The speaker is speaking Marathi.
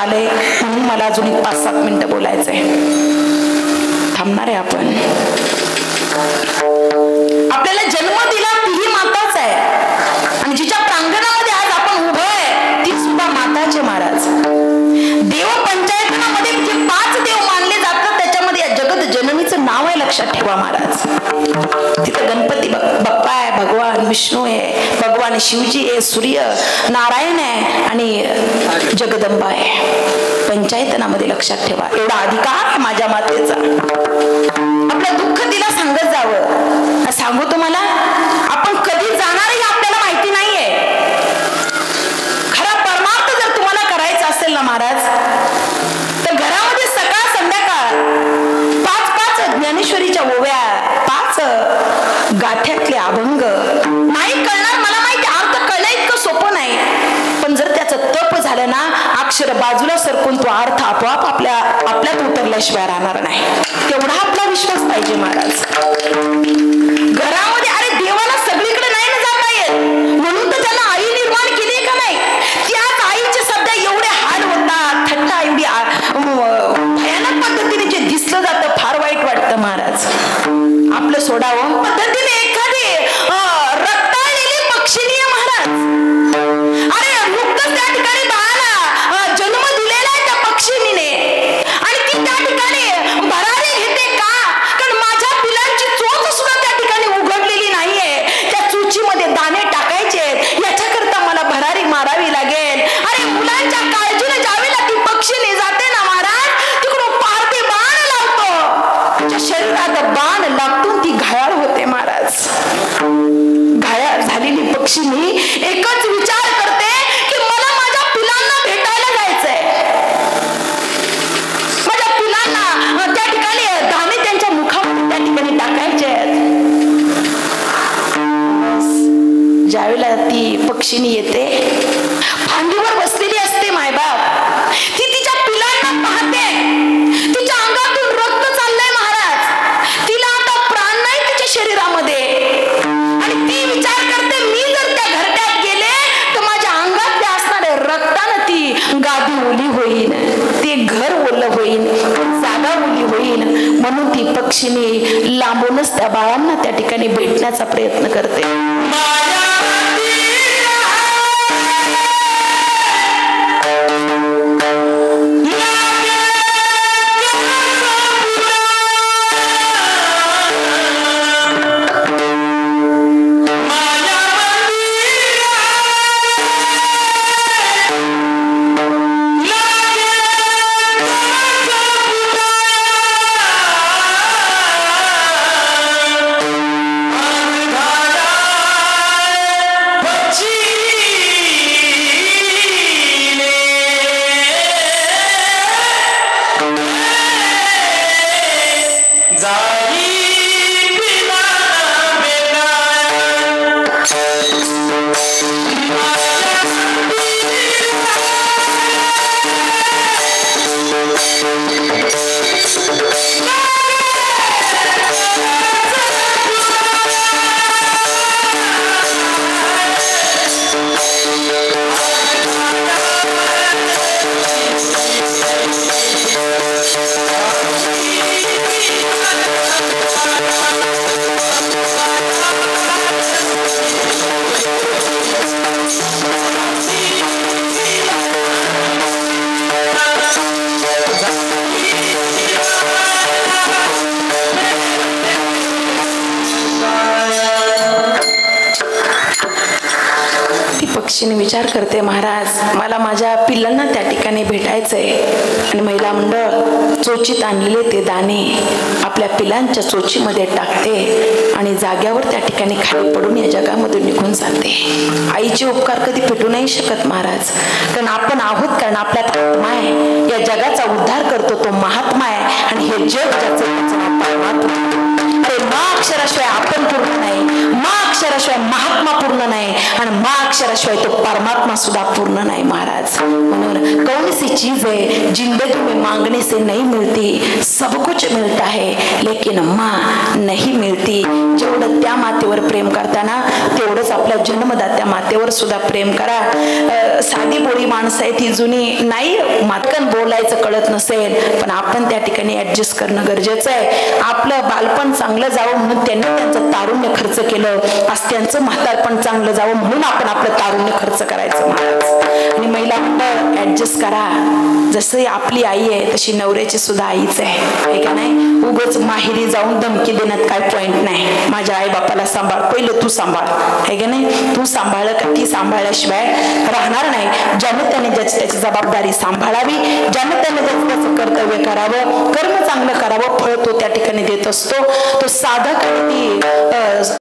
आलंय म्हणून मला अजून 5-7 मिनिटं बोलायचंय. थांबणार आहे आपण. आपल्याला जन्म दिला तीही माताच आहे आणि जिच्या प्रांगणामध्ये आज आपण उभं आहे ती सुद्धा माताचे महाराज. देव पंचायतनामध्ये जे 5 देव मानले जातात त्याच्यामध्ये या जगत जननीचं नाव आहे, लक्षात ठेवा महाराज. तिथं गणपती बाप्पा आहे, भगवान विष्णू आहे, भगवान शिवजी आहे, सूर्य नारायण आहे आणि जगदंबा आहे पंचायतनामध्ये. लक्षात ठेवा, एवढा अधिकार आहे माझ्या मातेचा. आपलं दुःख तिला सांगत जावं. सांगू तुम्हाला, आपण कधी जाणार हे आपल्याला माहिती नाहीये. खरा परमार्थ जर तुम्हाला करायचा असेल ना महाराज, तर घरामध्ये सकाळ संध्याकाळ 5-5 ज्ञानेश्वरीच्या ओव्या, 5 गाठ्यातले अभंग. नाही कळणार मला माहिती, अर्थ कळणं इतकं सोपं नाही, पण जर त्याचं तप झालं ना, अक्षर बाजूला सरकून तो अर्थ आपोआप आपल्यात उतरल्याशिवाय राहणार नाही. तेवढा आपला विश्वास पाहिजे महाराज. घरामध्ये अरे देवाला सगळीकडे नाही ना जाता येत, म्हणून तर त्याला आई निर्माण केली का नाही. त्याच आईचे सध्या एवढे हाल होतात, थट्टा एवढी भयानक पद्धतीने जे दिसलं जातं, फार वाईट वाटतं महाराज. आपलं सोडावं पद्धतीने एखादी रक्ताळलेली पक्षिणी आहे महाराज. अरे नुकतंच त्या ठिकाणी बाळाला जन्म दिलेला आहे त्या पक्षिणीने आणि ती त्या ठिकाणी भरारी घेते का? कारण माझ्या पिलांची चोच सुद्धा त्या ठिकाणी उघडलेली नाहीये. त्या चोचीमध्ये दाणे टाकायचे, याच्याकरता मला भरारी मारावी लागेल. अरे मुलांच्या काळजीने ज्यावेळेला ती पक्षिणी जाते ना महाराज, तिकडून पारते बाण लावतो, तिच्या शरीरात बाण लागतून ती घायाळ होते महाराज. घायाळ झालेली पक्षिणी एकच विचार करते की मला माझ्या पिलांना भेटायला जायचंय. माझ्या पिलांना त्या ठिकाणी दाणे त्यांच्या मुखावर त्या ठिकाणी टाकायचे आहेत. ज्यावेळेला ती पक्षिणी येते, फांदीवर बसलेली असते मायबाप, ती तिच्या पिलांना पाहते, तिच्या अंगातून रक्त चाललंय महाराज, तिला आता प्राण नाही तिच्या शरीरामध्ये आणि ती विचार करते मी जर त्या घरट्यात गेले तर माझ्या अंगात असणाऱ्या रक्तानं ती गादी ओली होईल, ते घर ओलं होईल, जागा ओली होईल. म्हणून ती पक्षिणी लांबूनच त्या बाळांना त्या ठिकाणी भेटण्याचा प्रयत्न करते. पक्षीने विचार करते, महाराज मला माझ्या पिल्लांना त्या ठिकाणी भेटायचंय. आणि महिला मंडळ चोचीत आणलेले ते दाणे आपल्या पिलांच्या चोचीमध्ये टाकते आणि जाग्यावर त्या ठिकाणी खाली पडून या जगामधून निघून जाते. आईचे उपकार कधी पेटू नाही शकत महाराज, कारण आपण आहोत, कारण आपल्यात आत्मा आहे. या जगाचा उद्धार करतो तो महात्मा आहे आणि हे जग ज्याचं परमात्मा. अरे मा अक्षराशिवाय आपण पूर्ण नाही, मा अक्षराशिवाय महात्मा पूर्ण नाही आणि मा अक्षराशिवाय तो परमात्मा सुद्धा पूर्ण नाही महाराज. म्हणून कौन सी चीज है जिंदगी में मांगने से नहीं मिलती, सब कुछ मिलता है लेकिन माँ नहीं मिलती. जेवढं त्या मातेवर प्रेम करताना तेवढंच आपल्या जन्मदात्या मातेवर सुद्धा प्रेम करा. साधी बोळी माणसं आहे ती जुनी नाही मातकन बोलायचं कळत नसेल पण आपण त्या ठिकाणी ऍडजस्ट करणं गरजेचं आहे. आपलं बालपण चांगलं जावं म्हणून त्यांनी त्यांचं तारुण्य खर्च केलं, आज त्यांचं म्हातारपण चांगलं जावं म्हणून आपण आपलं तारुण्य खर्च करायचं महाराज. आणि महिला म्हणतात ऍडजस्ट करा, जसं आपली आई आहे तशी नवऱ्याची सुद्धा आईच आहे का नाही. उगाच माहेरी जाऊन धमकी देण्यात काय पॉइंट नाही. माझ्या आई बापाला सांभाळ, पहिलं तू सांभाळ आहे का नाही. तू सांभाळलं का ती सांभाळल्याशिवाय राहणार नाही. ज्याने त्याने ज्याची त्याची जबाबदारी सांभाळावी, ज्याने त्याने ज्याचं त्याचं कर्तव्य करावं, कर्म चांगलं करावं, फळ तो त्या ठिकाणी देत असतो. तो साधक ती